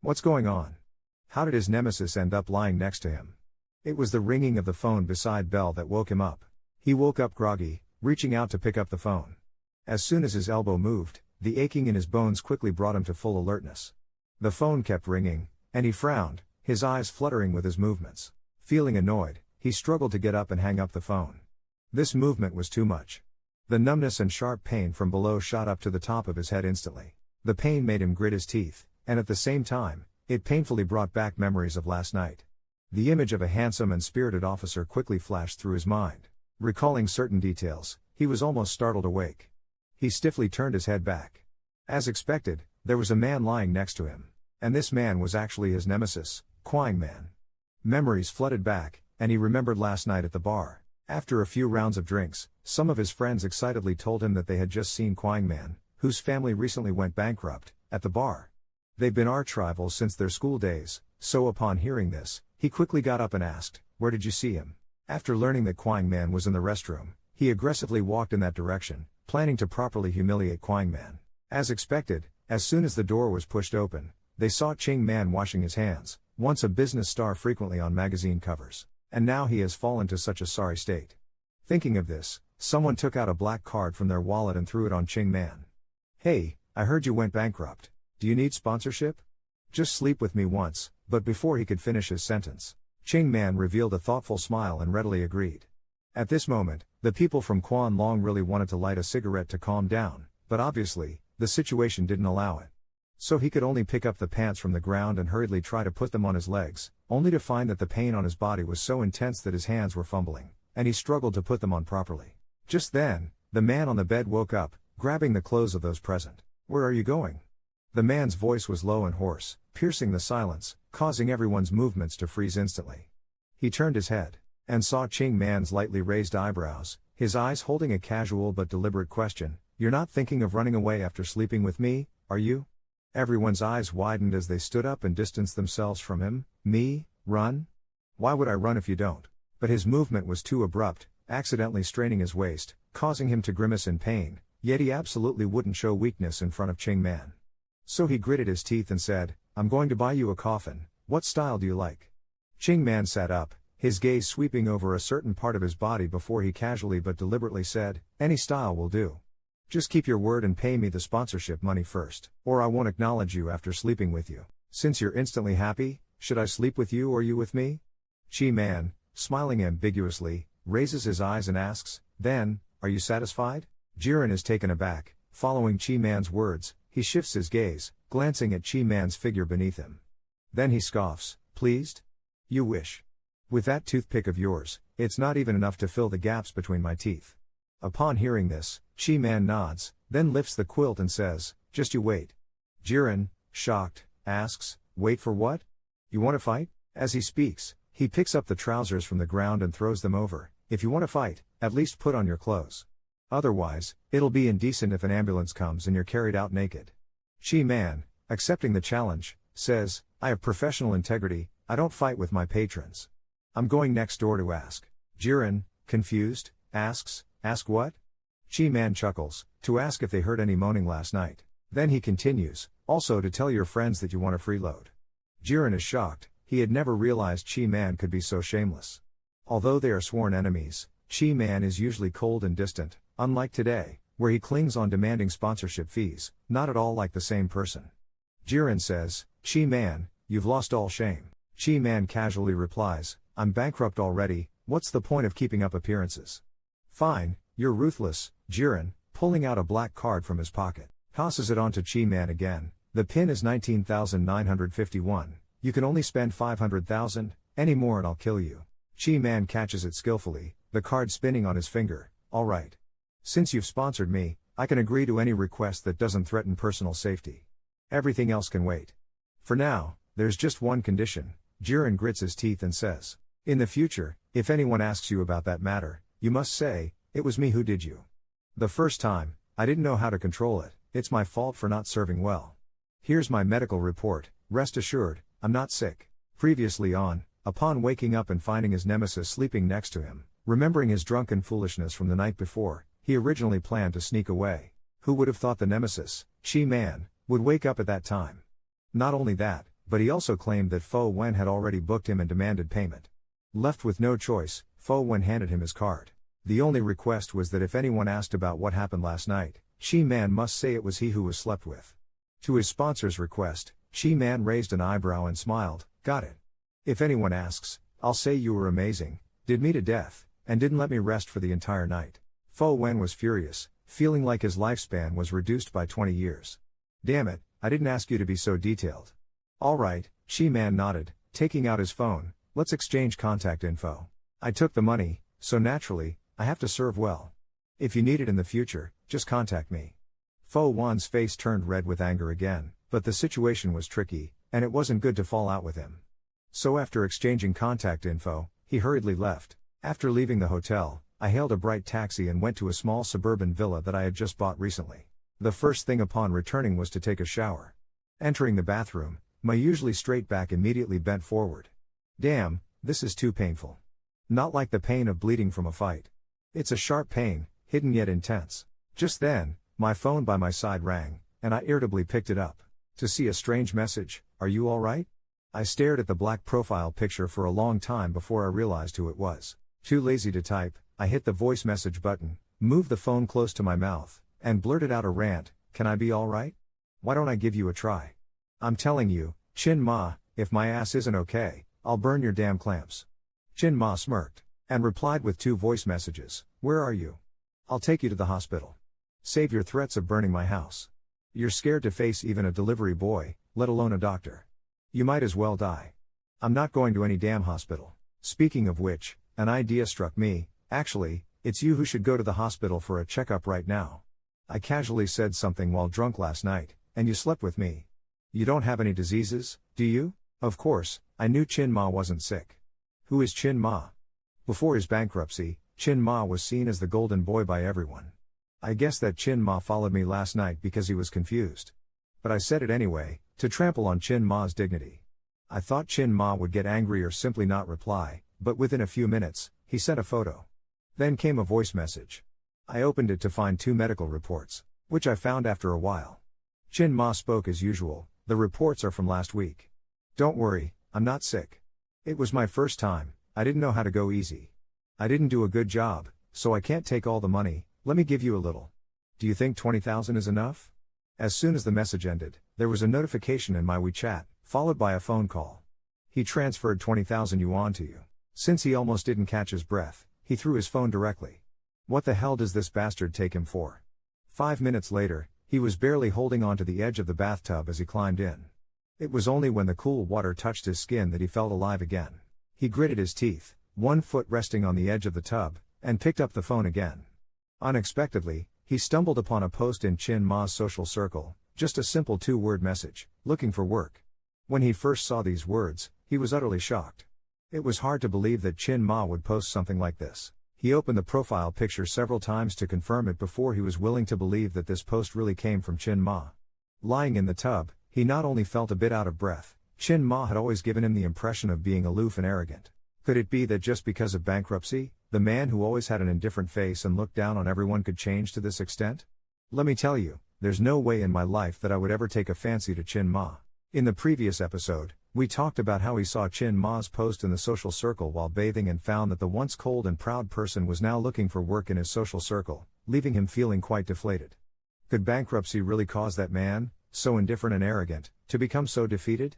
What's going on? How did his nemesis end up lying next to him? It was the ringing of the phone beside Bell that woke him up. He woke up groggy, reaching out to pick up the phone. As soon as his elbow moved, the aching in his bones quickly brought him to full alertness. The phone kept ringing, and he frowned, his eyes fluttering with his movements. Feeling annoyed, he struggled to get up and hang up the phone. This movement was too much. The numbness and sharp pain from below shot up to the top of his head instantly. The pain made him grit his teeth, and at the same time, it painfully brought back memories of last night. The image of a handsome and spirited officer quickly flashed through his mind. Recalling certain details, he was almost startled awake. He stiffly turned his head back. As expected, there was a man lying next to him. And this man was actually his nemesis, Quang Man. Memories flooded back, and he remembered last night at the bar. After a few rounds of drinks, some of his friends excitedly told him that they had just seen Quang Man, whose family recently went bankrupt, at the bar. They've been arch rivals since their school days, so upon hearing this, he quickly got up and asked, "Where did you see him?" After learning that Quang Man was in the restroom, he aggressively walked in that direction, planning to properly humiliate Quang Man. As expected, as soon as the door was pushed open, they saw Ching Man washing his hands, once a business star frequently on magazine covers. And now he has fallen to such a sorry state. Thinking of this, someone took out a black card from their wallet and threw it on Ching Man. "Hey, I heard you went bankrupt. Do you need sponsorship? Just sleep with me once." But before he could finish his sentence, Ching Man revealed a thoughtful smile and readily agreed. At this moment, the people from Quan Long really wanted to light a cigarette to calm down, but obviously, the situation didn't allow it. So he could only pick up the pants from the ground and hurriedly try to put them on his legs, only to find that the pain on his body was so intense that his hands were fumbling, and he struggled to put them on properly. Just then, the man on the bed woke up, grabbing the clothes of those present. "Where are you going?" The man's voice was low and hoarse, piercing the silence, causing everyone's movements to freeze instantly. He turned his head, and saw Ching Man's lightly raised eyebrows, his eyes holding a casual but deliberate question. "You're not thinking of running away after sleeping with me, are you?" Everyone's eyes widened as they stood up and distanced themselves from him. "Me? Run? Why would I run if you don't?" But his movement was too abrupt, accidentally straining his waist, causing him to grimace in pain, yet he absolutely wouldn't show weakness in front of Ching Man. So he gritted his teeth and said, "I'm going to buy you a coffin. What style do you like?" Ching Man sat up, his gaze sweeping over a certain part of his body before he casually but deliberately said, "Any style will do. Just keep your word and pay me the sponsorship money first, or I won't acknowledge you after sleeping with you. Since you're instantly happy, should I sleep with you or you with me?" Chi Man, smiling ambiguously, raises his eyes and asks, "Then, are you satisfied?" Jiren is taken aback. Following Chi Man's words, he shifts his gaze, glancing at Chi Man's figure beneath him. Then he scoffs, "Pleased? You wish. With that toothpick of yours, it's not even enough to fill the gaps between my teeth." Upon hearing this, Chi Man nods, then lifts the quilt and says, "Just you wait." Jiren, shocked, asks, "Wait for what? You want to fight?" As he speaks, he picks up the trousers from the ground and throws them over. "If you want to fight, at least put on your clothes. Otherwise, it'll be indecent if an ambulance comes and you're carried out naked." Chi Man, accepting the challenge, says, "I have professional integrity, I don't fight with my patrons. I'm going next door to ask." Jiren, confused, asks, "Ask what?" Chi Man chuckles, "To ask if they heard any moaning last night." Then he continues, "Also to tell your friends that you want a freeload." Jiren is shocked, he had never realized Chi Man could be so shameless. Although they are sworn enemies, Chi Man is usually cold and distant, unlike today, where he clings on demanding sponsorship fees, not at all like the same person. Jiren says, "Chi Man, you've lost all shame." Chi Man casually replies, "I'm bankrupt already, what's the point of keeping up appearances?" "Fine, you're ruthless." Jiren, pulling out a black card from his pocket, tosses it onto Chi Man again. "The pin is 19,951, you can only spend 500,000, any more and I'll kill you." Chi Man catches it skillfully, the card spinning on his finger. "All right. Since you've sponsored me, I can agree to any request that doesn't threaten personal safety. Everything else can wait. For now, there's just one condition." Jiren grits his teeth and says, "In the future, if anyone asks you about that matter, you must say, 'It was me who did you. The first time, I didn't know how to control it, it's my fault for not serving well. Here's my medical report, rest assured, I'm not sick." Previously upon waking up and finding his nemesis sleeping next to him, remembering his drunken foolishness from the night before, he originally planned to sneak away. Who would have thought the nemesis, Chi Man, would wake up at that time? Not only that, but he also claimed that Fo Wen had already booked him and demanded payment. Left with no choice, Fo Wen handed him his card. The only request was that if anyone asked about what happened last night, Shi Man must say it was he who was slept with. To his sponsor's request, Shi Man raised an eyebrow and smiled, "Got it. If anyone asks, I'll say you were amazing, did me to death, and didn't let me rest for the entire night." Fo Wen was furious, feeling like his lifespan was reduced by 20 years. "Damn it, I didn't ask you to be so detailed." "Alright," Shi Man nodded, taking out his phone, "let's exchange contact info. I took the money, so naturally, I have to serve well. If you need it in the future, just contact me." Fo Wan's face turned red with anger again, but the situation was tricky, and it wasn't good to fall out with him. So after exchanging contact info, he hurriedly left. After leaving the hotel, I hailed a bright taxi and went to a small suburban villa that I had just bought recently. The first thing upon returning was to take a shower. Entering the bathroom, my usually straight back immediately bent forward. Damn, this is too painful. Not like the pain of bleeding from a fight. It's a sharp pain, hidden yet intense. Just then, my phone by my side rang, and I irritably picked it up. To see a strange message, "Are you alright?" I stared at the black profile picture for a long time before I realized who it was. Too lazy to type, I hit the voice message button, moved the phone close to my mouth, and blurted out a rant, "Can I be alright? Why don't I give you a try? I'm telling you, Chin Ma, if my ass isn't okay, I'll burn your damn clamps." Chin Ma smirked, and replied with 2 voice messages, "Where are you? I'll take you to the hospital. Save your threats of burning my house. You're scared to face even a delivery boy, let alone a doctor. You might as well die. I'm not going to any damn hospital. Speaking of which, an idea struck me, actually, it's you who should go to the hospital for a checkup right now. I casually said something while drunk last night, and you slept with me. You don't have any diseases, do you?" Of course, I knew Chin Ma wasn't sick. Who is Chin Ma? Before his bankruptcy, Chin Ma was seen as the golden boy by everyone. I guess that Chin Ma followed me last night because he was confused. But I said it anyway, to trample on Chin Ma's dignity. I thought Chin Ma would get angry or simply not reply, but within a few minutes, he sent a photo. Then came a voice message. I opened it to find 2 medical reports, which I found after a while. Chin Ma spoke as usual, "The reports are from last week. Don't worry, I'm not sick. It was my first time, I didn't know how to go easy. I didn't do a good job, so I can't take all the money, let me give you a little. Do you think 20,000 is enough?" As soon as the message ended, there was a notification in my WeChat, followed by a phone call. "He transferred 20,000 yuan to you." Since he almost didn't catch his breath, he threw his phone directly. What the hell does this bastard take him for? 5 minutes later, he was barely holding on to the edge of the bathtub as he climbed in. It was only when the cool water touched his skin that he felt alive again. He gritted his teeth, 1 foot resting on the edge of the tub, and picked up the phone again. Unexpectedly, he stumbled upon a post in Chin Ma's social circle, just a simple 2-word message, "Looking for work." When he first saw these words, he was utterly shocked. It was hard to believe that Chin Ma would post something like this. He opened the profile picture several times to confirm it before he was willing to believe that this post really came from Chin Ma. Lying in the tub, he not only felt a bit out of breath, Chin Ma had always given him the impression of being aloof and arrogant. Could it be that just because of bankruptcy, the man who always had an indifferent face and looked down on everyone could change to this extent? Let me tell you, there's no way in my life that I would ever take a fancy to Chin Ma. In the previous episode, we talked about how he saw Chin Ma's post in the social circle while bathing and found that the once cold and proud person was now looking for work in his social circle, leaving him feeling quite deflated. Could bankruptcy really cause that man, so indifferent and arrogant, to become so defeated?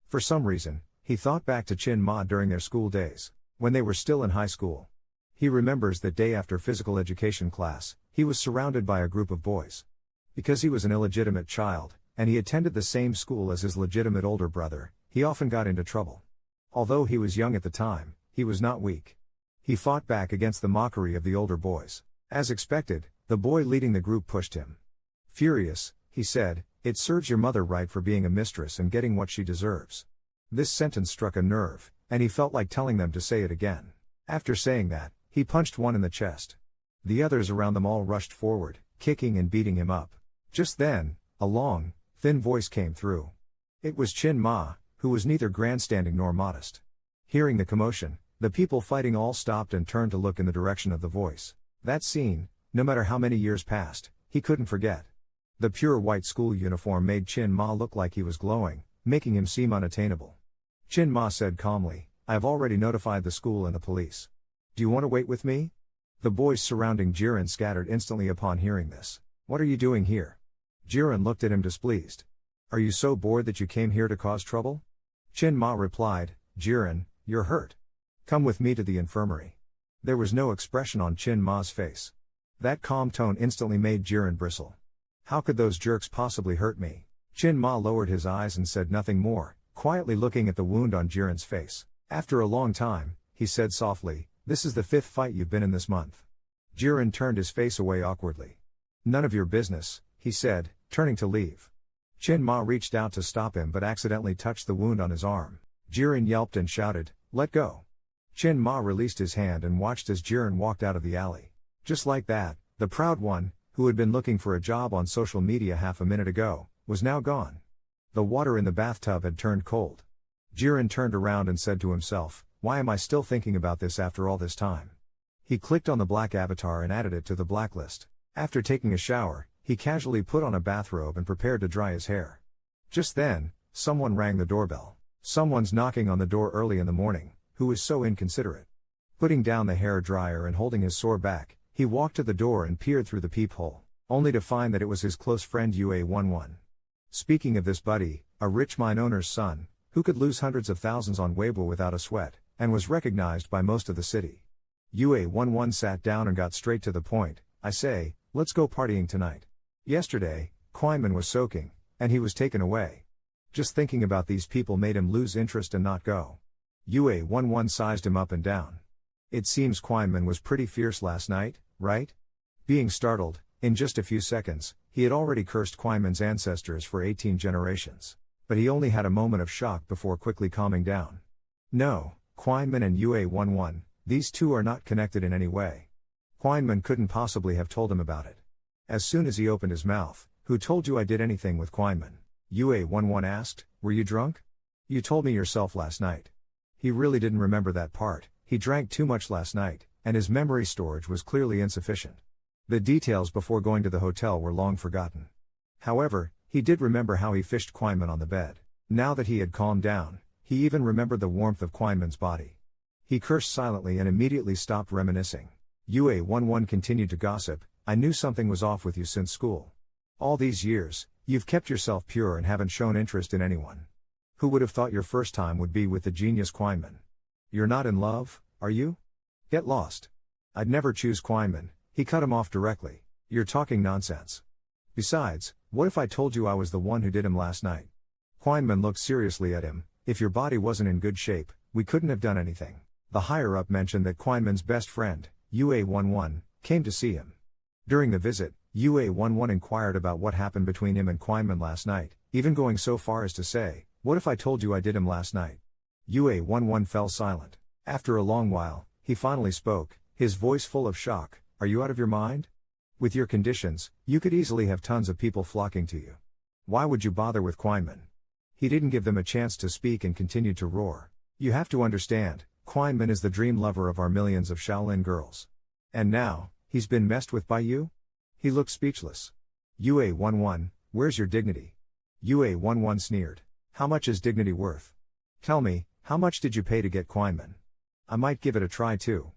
For some reason, he thought back to Chin Ma during their school days, when they were still in high school. He remembers that day after physical education class, he was surrounded by a group of boys. Because he was an illegitimate child, and he attended the same school as his legitimate older brother, he often got into trouble. Although he was young at the time, he was not weak. He fought back against the mockery of the older boys. As expected, the boy leading the group pushed him. Furious, he said, "It serves your mother right for being a mistress and getting what she deserves." This sentence struck a nerve, and he felt like telling them to say it again. After saying that, he punched one in the chest. The others around them all rushed forward, kicking and beating him up. Just then, a long, thin voice came through. It was Chin Ma, who was neither grandstanding nor modest. Hearing the commotion, the people fighting all stopped and turned to look in the direction of the voice. That scene, no matter how many years passed, he couldn't forget. The pure white school uniform made Chin Ma look like he was glowing, making him seem unattainable. Chin Ma said calmly, I have already notified the school and the police. Do you want to wait with me? The boys surrounding Jiren scattered instantly upon hearing this. What are you doing here? Jiren looked at him displeased. Are you so bored that you came here to cause trouble? Chin Ma replied, Jiren, you're hurt. Come with me to the infirmary. There was no expression on Chin Ma's face. That calm tone instantly made Jiren bristle. How could those jerks possibly hurt me? Chin Ma lowered his eyes and said nothing more, quietly looking at the wound on Jiren's face. After a long time, he said softly, this is the 5th fight you've been in this month. Jiren turned his face away awkwardly. None of your business, he said, turning to leave. Chin Ma reached out to stop him but accidentally touched the wound on his arm. Jiren yelped and shouted, let go. Chin Ma released his hand and watched as Jiren walked out of the alley. Just like that, the proud one, who had been looking for a job on social media half a minute ago, was now gone. The water in the bathtub had turned cold. Jiren turned around and said to himself, why am I still thinking about this after all this time? He clicked on the black avatar and added it to the blacklist. After taking a shower, he casually put on a bathrobe and prepared to dry his hair. Just then, someone rang the doorbell. Someone's knocking on the door early in the morning, who is so inconsiderate. Putting down the hair dryer and holding his sore back, he walked to the door and peered through the peephole, only to find that it was his close friend Yue11. Speaking of this buddy, a rich mine owner's son, who could lose hundreds of thousands on Weibo without a sweat, and was recognized by most of the city. Yue11 sat down and got straight to the point, I say, let's go partying tonight. Yesterday, Quinman was soaking, and he was taken away. Just thinking about these people made him lose interest and not go. Yue11 sized him up and down. It seems Quinman was pretty fierce last night, right? Being startled, in just a few seconds, he had already cursed Quinman's ancestors for 18 generations. But he only had a moment of shock before quickly calming down. No, Quinman and Yue11, these two are not connected in any way. Quinman couldn't possibly have told him about it. As soon as he opened his mouth, who told you I did anything with Quinman? Yue11 asked, were you drunk? You told me yourself last night. He really didn't remember that part, he drank too much last night, and his memory storage was clearly insufficient. The details before going to the hotel were long forgotten. However, he did remember how he fished Quinman on the bed. Now that he had calmed down, he even remembered the warmth of Quinman's body. He cursed silently and immediately stopped reminiscing. Yue11 continued to gossip, I knew something was off with you since school. All these years, you've kept yourself pure and haven't shown interest in anyone. Who would have thought your first time would be with the genius Quinman? You're not in love, are you? Get lost. I'd never choose Quinman, he cut him off directly. You're talking nonsense. Besides, what if I told you I was the one who did him last night? Quinman looked seriously at him, if your body wasn't in good shape, we couldn't have done anything. The higher-up mentioned that Quinman's best friend, Yue11, came to see him. During the visit, Yue11 inquired about what happened between him and Quinman last night, even going so far as to say, what if I told you I did him last night? Yue11 fell silent. After a long while, he finally spoke, his voice full of shock, are you out of your mind? With your conditions, you could easily have tons of people flocking to you. Why would you bother with Quinman? He didn't give them a chance to speak and continued to roar. You have to understand, Quinman is the dream lover of our millions of Shaolin girls. And now, he's been messed with by you? He looked speechless. Yue11, where's your dignity? Yue11 sneered. How much is dignity worth? Tell me, how much did you pay to get Quinman? I might give it a try too.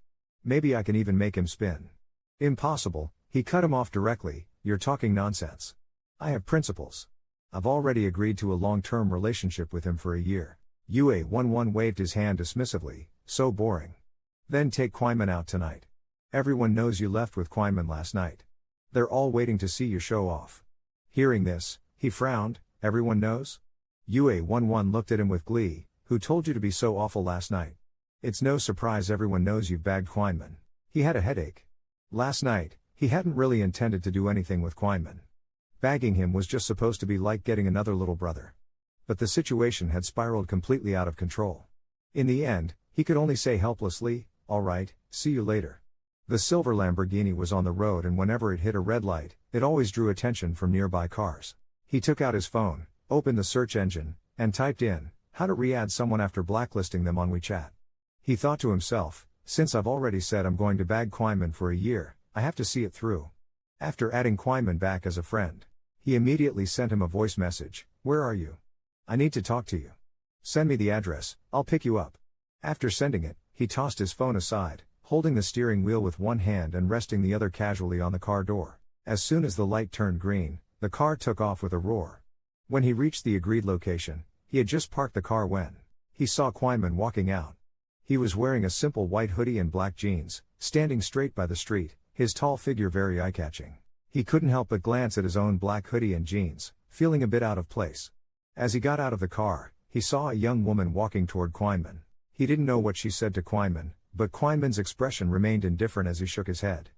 Maybe I can even make him spin. Impossible, he cut him off directly, you're talking nonsense. I have principles. I've already agreed to a long-term relationship with him for a year. Yue11 waved his hand dismissively, so boring. Then take Quinman out tonight. Everyone knows you left with Quinman last night. They're all waiting to see you show off. Hearing this, he frowned, everyone knows? Yue11 looked at him with glee, who told you to be so awful last night? It's no surprise everyone knows you've bagged Quinman. He had a headache. Last night, he hadn't really intended to do anything with Quinman. Bagging him was just supposed to be like getting another little brother. But the situation had spiraled completely out of control. In the end, he could only say helplessly, all right, see you later. The silver Lamborghini was on the road and whenever it hit a red light, it always drew attention from nearby cars. He took out his phone, opened the search engine, and typed in, how to re-add someone after blacklisting them on WeChat. He thought to himself, since I've already said I'm going to bag Quinman for a year, I have to see it through. After adding Quinman back as a friend, he immediately sent him a voice message, where are you? I need to talk to you. Send me the address, I'll pick you up. After sending it, he tossed his phone aside, holding the steering wheel with one hand and resting the other casually on the car door. As soon as the light turned green, the car took off with a roar. When he reached the agreed location, he had just parked the car when he saw Quinman walking out. He was wearing a simple white hoodie and black jeans, standing straight by the street, his tall figure very eye-catching. He couldn't help but glance at his own black hoodie and jeans, feeling a bit out of place. As he got out of the car, he saw a young woman walking toward Quinman. He didn't know what she said to Quinman, but Quinman's expression remained indifferent as he shook his head.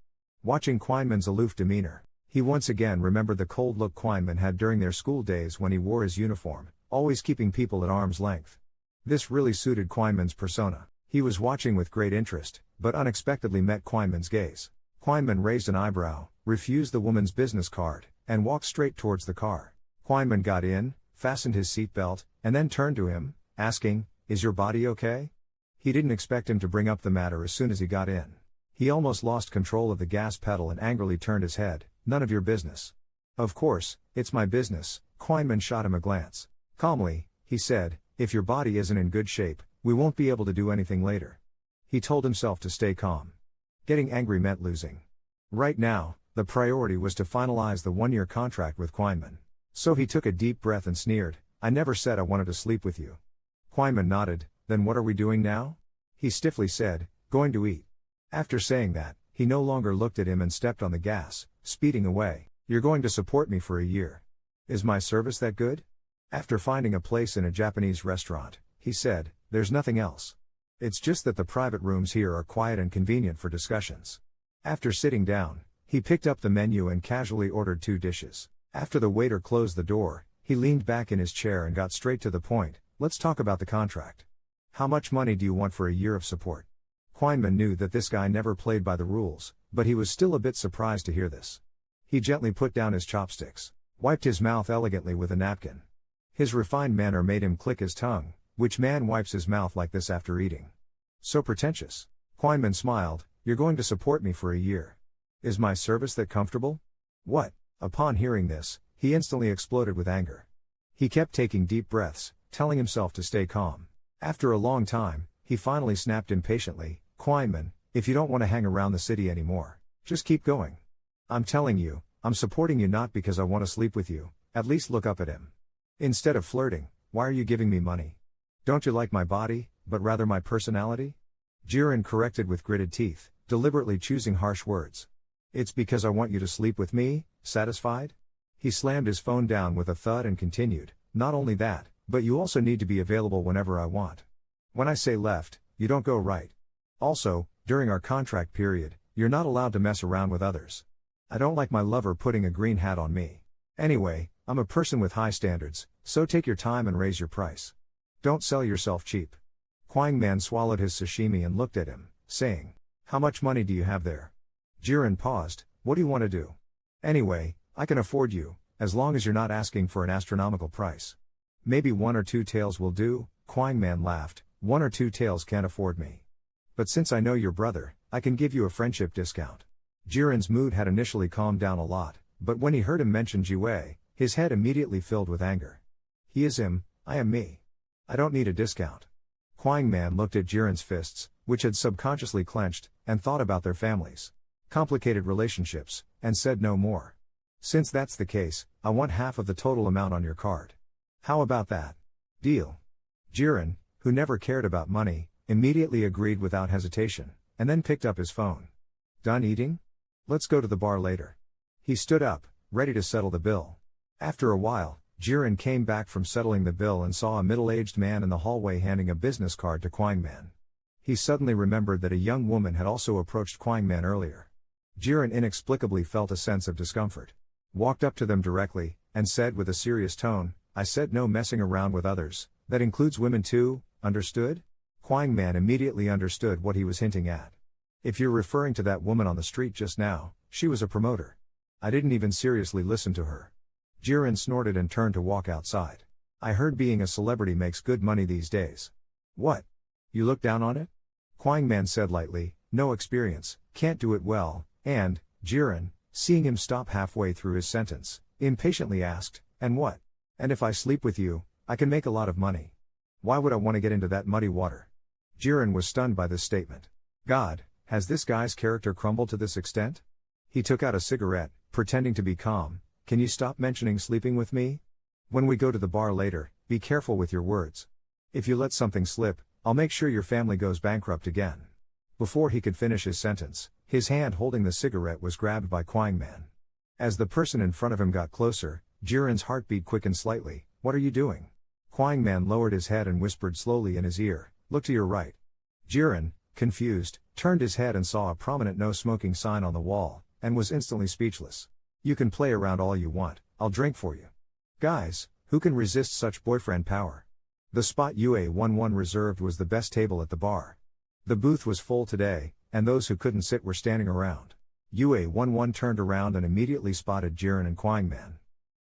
Watching Quinman's aloof demeanor, he once again remembered the cold look Quinman had during their school days when he wore his uniform, always keeping people at arm's length. This really suited Quinman's persona. He was watching with great interest, but unexpectedly met Quinman's gaze. Quinman raised an eyebrow, refused the woman's business card, and walked straight towards the car. Quinman got in, fastened his seatbelt, and then turned to him, asking, "Is your body okay?" He didn't expect him to bring up the matter as soon as he got in. He almost lost control of the gas pedal and angrily turned his head. "None of your business." "Of course, it's my business." Quinman shot him a glance. Calmly, he said, "If your body isn't in good shape, we won't be able to do anything later." He told himself to stay calm. Getting angry meant losing. Right now, the priority was to finalize the one-year contract with Quinman. So he took a deep breath and sneered, "I never said I wanted to sleep with you." Quinman nodded. "Then what are we doing now?" He stiffly said, "Going to eat." After saying that, he no longer looked at him and stepped on the gas, speeding away. "You're going to support me for a year. Is my service that good?" After finding a place in a Japanese restaurant, he said, "There's nothing else. It's just that the private rooms here are quiet and convenient for discussions." After sitting down, he picked up the menu and casually ordered 2 dishes. After the waiter closed the door, he leaned back in his chair and got straight to the point. "Let's talk about the contract. How much money do you want for a year of support?" Quinman knew that this guy never played by the rules, but he was still a bit surprised to hear this. He gently put down his chopsticks, wiped his mouth elegantly with a napkin. His refined manner made him click his tongue. Which man wipes his mouth like this after eating? So pretentious. Quinman smiled. "You're going to support me for a year. Is my service that comfortable?" "What?" Upon hearing this, he instantly exploded with anger. He kept taking deep breaths, telling himself to stay calm. After a long time, he finally snapped impatiently, "Quinman, if you don't want to hang around the city anymore, just keep going. I'm telling you, I'm supporting you not because I want to sleep with you." At least look up at him. "Instead of flirting, why are you giving me money? Don't you like my body, but rather my personality?" Jiren corrected with gritted teeth, deliberately choosing harsh words. "It's because I want you to sleep with me, satisfied?" He slammed his phone down with a thud and continued, "Not only that, but you also need to be available whenever I want. When I say left, you don't go right. Also, during our contract period, you're not allowed to mess around with others. I don't like my lover putting a green hat on me. Anyway, I'm a person with high standards, so take your time and raise your price. Don't sell yourself cheap." Quinman swallowed his sashimi and looked at him, saying, "How much money do you have there?" Jiren paused. "What do you want to do?" "Anyway, I can afford you, as long as you're not asking for an astronomical price." "Maybe 1 or 2 taels will do," Quinman laughed. 1 or 2 taels can't afford me. But since I know your brother, I can give you a friendship discount." Jiren's mood had initially calmed down a lot, but when he heard him mention Jiwei, his head immediately filled with anger. He is him, I am me. I don't need a discount. Quinman looked at Jiren's fists, which had subconsciously clenched, and thought about their families, complicated relationships, and said no more. "Since that's the case, I want half of the total amount on your card. How about that?" "Deal." Jiren, who never cared about money, immediately agreed without hesitation, and then picked up his phone. "Done eating? Let's go to the bar later." He stood up, ready to settle the bill. After a while, Jiren came back from settling the bill and saw a middle-aged man in the hallway handing a business card to Quinman. He suddenly remembered that a young woman had also approached Quinman earlier. Jiren inexplicably felt a sense of discomfort. Walked up to them directly, and said with a serious tone, "I said no messing around with others, that includes women too, understood?" Quinman immediately understood what he was hinting at. "If you're referring to that woman on the street just now, she was a promoter. I didn't even seriously listen to her." Jiren snorted and turned to walk outside. "I heard being a celebrity makes good money these days." "What? You look down on it?" Quinman said lightly, "No experience, can't do it well," and, Jiren, seeing him stop halfway through his sentence, impatiently asked, "And what? And if I sleep with you, I can make a lot of money. Why would I want to get into that muddy water? Jiren was stunned by this statement. God, has this guy's character crumbled to this extent? He took out a cigarette, pretending to be calm. Can you stop mentioning sleeping with me? When we go to the bar later, be careful with your words. If you let something slip, I'll make sure your family goes bankrupt again. Before he could finish his sentence, his hand holding the cigarette was grabbed by Kwangman. As the person in front of him got closer, Jiren's heartbeat quickened slightly. What are you doing? Kwangman lowered his head and whispered slowly in his ear, look to your right. Jiren, confused, turned his head and saw a prominent no smoking sign on the wall, and was instantly speechless. You can play around all you want, I'll drink for you. Guys, who can resist such boyfriend power? The spot UA11 reserved was the best table at the bar. The booth was full today, and those who couldn't sit were standing around. UA11 turned around and immediately spotted Jiren and Kwangman.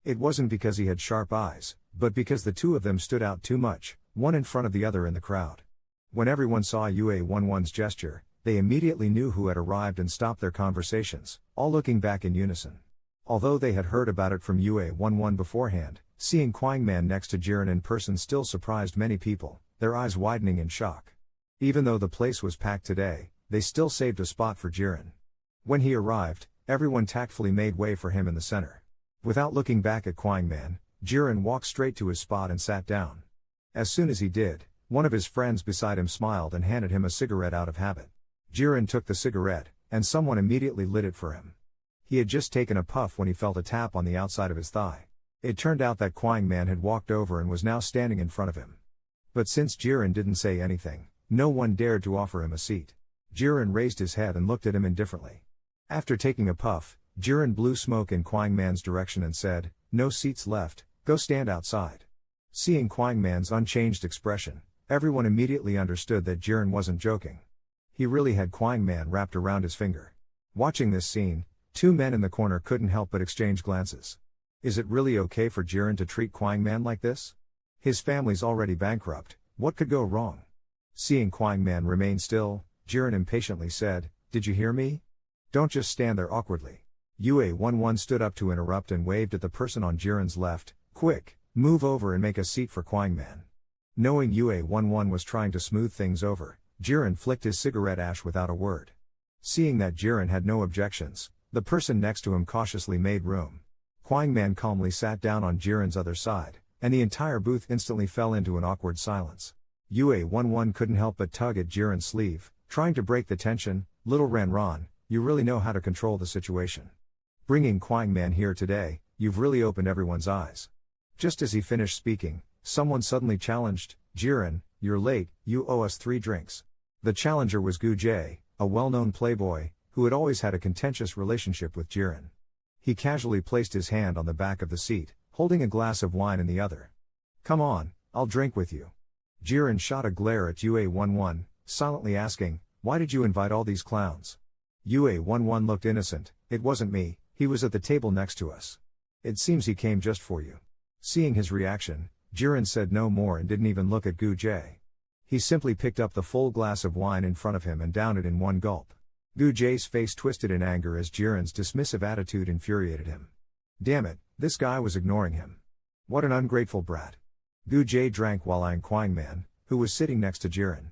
It wasn't because he had sharp eyes, but because the two of them stood out too much, one in front of the other in the crowd. When everyone saw UA11's gesture, they immediately knew who had arrived and stopped their conversations, all looking back in unison. Although they had heard about it from UA11 beforehand, seeing Kwangman next to Jiren in person still surprised many people, their eyes widening in shock. Even though the place was packed today, they still saved a spot for Jiren. When he arrived, everyone tactfully made way for him in the center. Without looking back at Kwangman, Jiren walked straight to his spot and sat down. As soon as he did, one of his friends beside him smiled and handed him a cigarette out of habit. Jiren took the cigarette, and someone immediately lit it for him. He had just taken a puff when he felt a tap on the outside of his thigh. It turned out that Kwangman had walked over and was now standing in front of him. But since Jiren didn't say anything, no one dared to offer him a seat. Jiren raised his head and looked at him indifferently. After taking a puff, Jiren blew smoke in Kwangman's direction and said, no seats left, go stand outside. Seeing Kwangman's unchanged expression, everyone immediately understood that Jiren wasn't joking. He really had Kwangman wrapped around his finger. Watching this scene, two men in the corner couldn't help but exchange glances. Is it really okay for Jiren to treat Kwangman like this? His family's already bankrupt, what could go wrong? Seeing Kwangman remain still, Jiren impatiently said, did you hear me? Don't just stand there awkwardly. UA11 stood up to interrupt and waved at the person on Jiren's left, quick, move over and make a seat for Kwangman. Knowing UA11 was trying to smooth things over, Jiren flicked his cigarette ash without a word. Seeing that Jiren had no objections, the person next to him cautiously made room. Kwangman calmly sat down on Jiren's other side, and the entire booth instantly fell into an awkward silence. UA11 couldn't help but tug at Jiren's sleeve, trying to break the tension. Little Ranran, you really know how to control the situation. Bringing Kwangman here today, you've really opened everyone's eyes. Just as he finished speaking, someone suddenly challenged, Jiren, you're late, you owe us 3 drinks. The challenger was Gu Jae, a well-known playboy, who had always had a contentious relationship with Jiren. He casually placed his hand on the back of the seat, holding a glass of wine in the other. Come on, I'll drink with you. Jiren shot a glare at UA11, silently asking, why did you invite all these clowns? UA11 looked innocent, it wasn't me, he was at the table next to us. It seems he came just for you. Seeing his reaction, Jiren said no more and didn't even look at Gu Jae. He simply picked up the full glass of wine in front of him and downed it in one gulp. Gu Jae's face twisted in anger as Jiren's dismissive attitude infuriated him. Damn it, this guy was ignoring him. What an ungrateful brat. Gu Jae drank while eyeing Kwangman, who was sitting next to Jiren.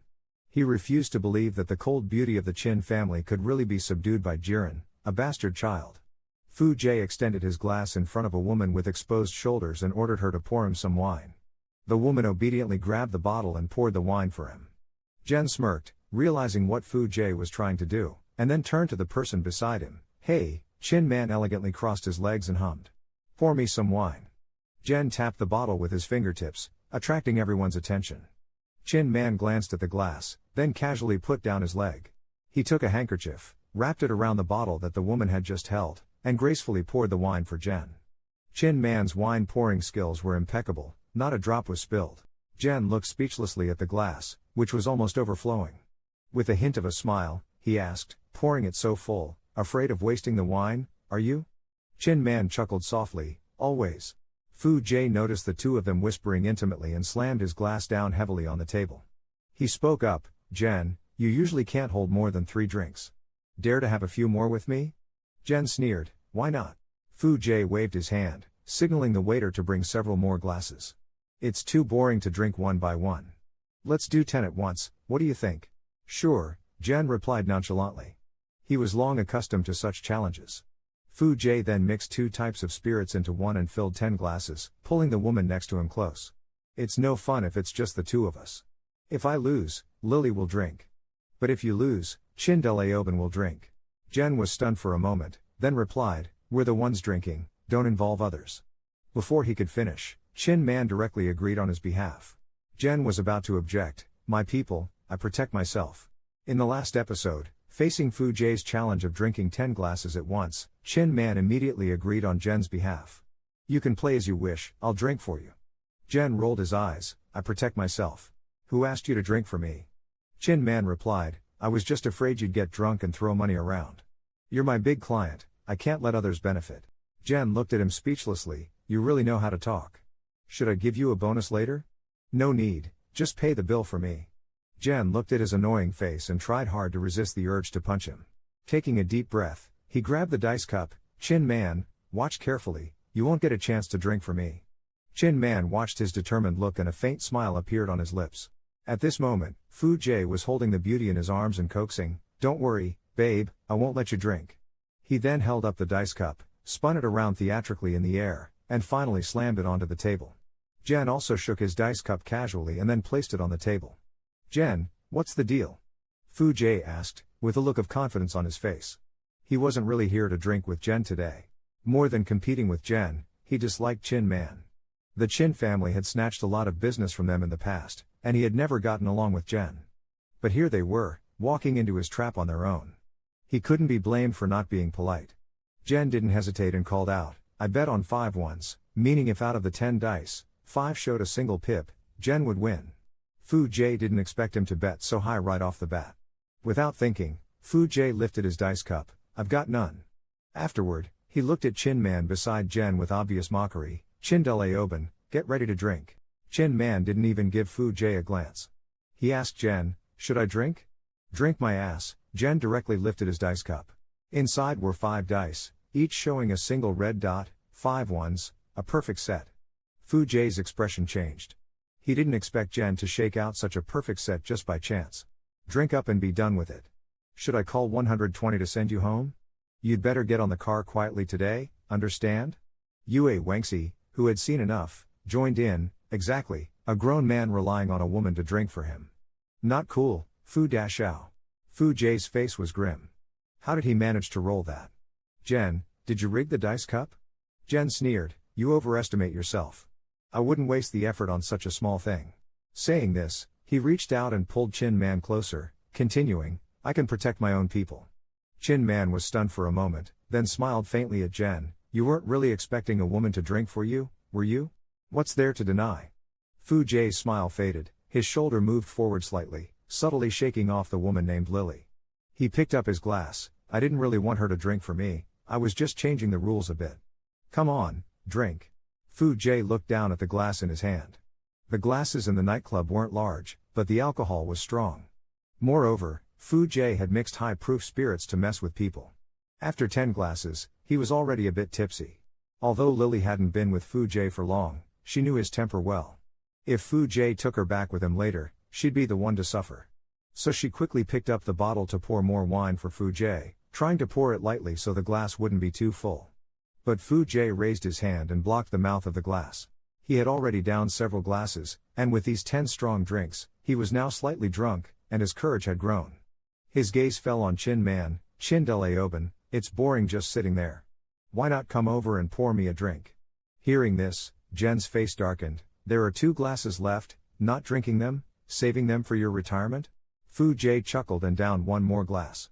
He refused to believe that the cold beauty of the Chin family could really be subdued by Jiren, a bastard child. Fu Jae extended his glass in front of a woman with exposed shoulders and ordered her to pour him some wine. The woman obediently grabbed the bottle and poured the wine for him. Jen smirked, realizing what Fu Jae was trying to do, and then turned to the person beside him. Hey, Chin Man elegantly crossed his legs and hummed. Pour me some wine. Jen tapped the bottle with his fingertips, attracting everyone's attention. Chin Man glanced at the glass, then casually put down his leg. He took a handkerchief, wrapped it around the bottle that the woman had just held, and gracefully poured the wine for Jen. Chin Man's wine pouring skills were impeccable, not a drop was spilled. Jen looked speechlessly at the glass, which was almost overflowing. With a hint of a smile, he asked, pouring it so full, afraid of wasting the wine, are you? Chin Man chuckled softly, always. Fu Jae noticed the two of them whispering intimately and slammed his glass down heavily on the table. He spoke up, Jen, you usually can't hold more than 3 drinks. Dare to have a few more with me? Jen sneered, why not? Fu Jae waved his hand, signaling the waiter to bring several more glasses. It's too boring to drink one by one. Let's do 10 at once, what do you think? Sure, Jen replied nonchalantly. He was long accustomed to such challenges. Fu Jie then mixed 2 types of spirits into one and filled 10 glasses, pulling the woman next to him close. It's no fun if it's just the two of us. If I lose, Lily will drink. But if you lose, Chin de Leoben will drink. Jen was stunned for a moment, then replied, we're the ones drinking, don't involve others. Before he could finish, Chin Man directly agreed on his behalf. Jen was about to object, my people, I protect myself. In the last episode, facing Fu Jie's challenge of drinking 10 glasses at once, Chin Man immediately agreed on Jen's behalf. You can play as you wish, I'll drink for you. Jen rolled his eyes, I protect myself. Who asked you to drink for me? Chin Man replied, I was just afraid you'd get drunk and throw money around. You're my big client, I can't let others benefit. Jen looked at him speechlessly, you really know how to talk. Should I give you a bonus later? No need, just pay the bill for me. Jen looked at his annoying face and tried hard to resist the urge to punch him. Taking a deep breath, he grabbed the dice cup. Chin Man, watch carefully, you won't get a chance to drink for me. Chin Man watched his determined look and a faint smile appeared on his lips. At this moment, Fu Jie was holding the beauty in his arms and coaxing, don't worry, babe, I won't let you drink. He then held up the dice cup, spun it around theatrically in the air, and finally slammed it onto the table. Jen also shook his dice cup casually and then placed it on the table. Jen, what's the deal? Fu Jie asked, with a look of confidence on his face. He wasn't really here to drink with Jen today. More than competing with Jen, he disliked Chin Man. The Chin family had snatched a lot of business from them in the past, and he had never gotten along with Jen. But here they were, walking into his trap on their own. He couldn't be blamed for not being polite. Jen didn't hesitate and called out, I bet on 5 ones, meaning if out of the 10 dice, 5 showed a single pip, Jen would win. Fu Jie didn't expect him to bet so high right off the bat. Without thinking, Fu Jie lifted his dice cup, I've got none. Afterward, he looked at Chin Man beside Jen with obvious mockery, Chin de Leoben, get ready to drink. Chin Man didn't even give Fu Jie a glance. He asked Jen, should I drink? Drink my ass. Jen directly lifted his dice cup. Inside were 5 dice, each showing a single red dot, 5 ones, a perfect set. Fu Jie's expression changed. He didn't expect Jen to shake out such a perfect set just by chance. Drink up and be done with it. Should I call 120 to send you home? You'd better get on the car quietly today, understand? Yue Wangxi, who had seen enough, joined in, exactly, a grown man relying on a woman to drink for him. Not cool, Fu Dashao. Fu Jie's face was grim. How did he manage to roll that? Jen, did you rig the dice cup? Jen sneered, you overestimate yourself. I wouldn't waste the effort on such a small thing. Saying this, he reached out and pulled Chin Man closer, continuing, I can protect my own people. Chin Man was stunned for a moment, then smiled faintly at Jen, you weren't really expecting a woman to drink for you, were you? What's there to deny? Fu Jie's smile faded, his shoulder moved forward slightly, subtly shaking off the woman named Lily. He picked up his glass, I didn't really want her to drink for me, I was just changing the rules a bit. Come on, drink. Fu Jie looked down at the glass in his hand. The glasses in the nightclub weren't large, but the alcohol was strong. Moreover, Fu Jie had mixed high-proof spirits to mess with people. After 10 glasses, he was already a bit tipsy. Although Lily hadn't been with Fu Jie for long, she knew his temper well. If Fu Jie took her back with him later, she'd be the one to suffer. So she quickly picked up the bottle to pour more wine for Fu Jie, trying to pour it lightly so the glass wouldn't be too full. But Fu Jie raised his hand and blocked the mouth of the glass. He had already downed several glasses, and with these 10 strong drinks, he was now slightly drunk, and his courage had grown. His gaze fell on Chin Man, Chin de Leoben, it's boring just sitting there. Why not come over and pour me a drink? Hearing this, Jen's face darkened, there are 2 glasses left, not drinking them, saving them for your retirement? Fu Jie chuckled and downed one more glass.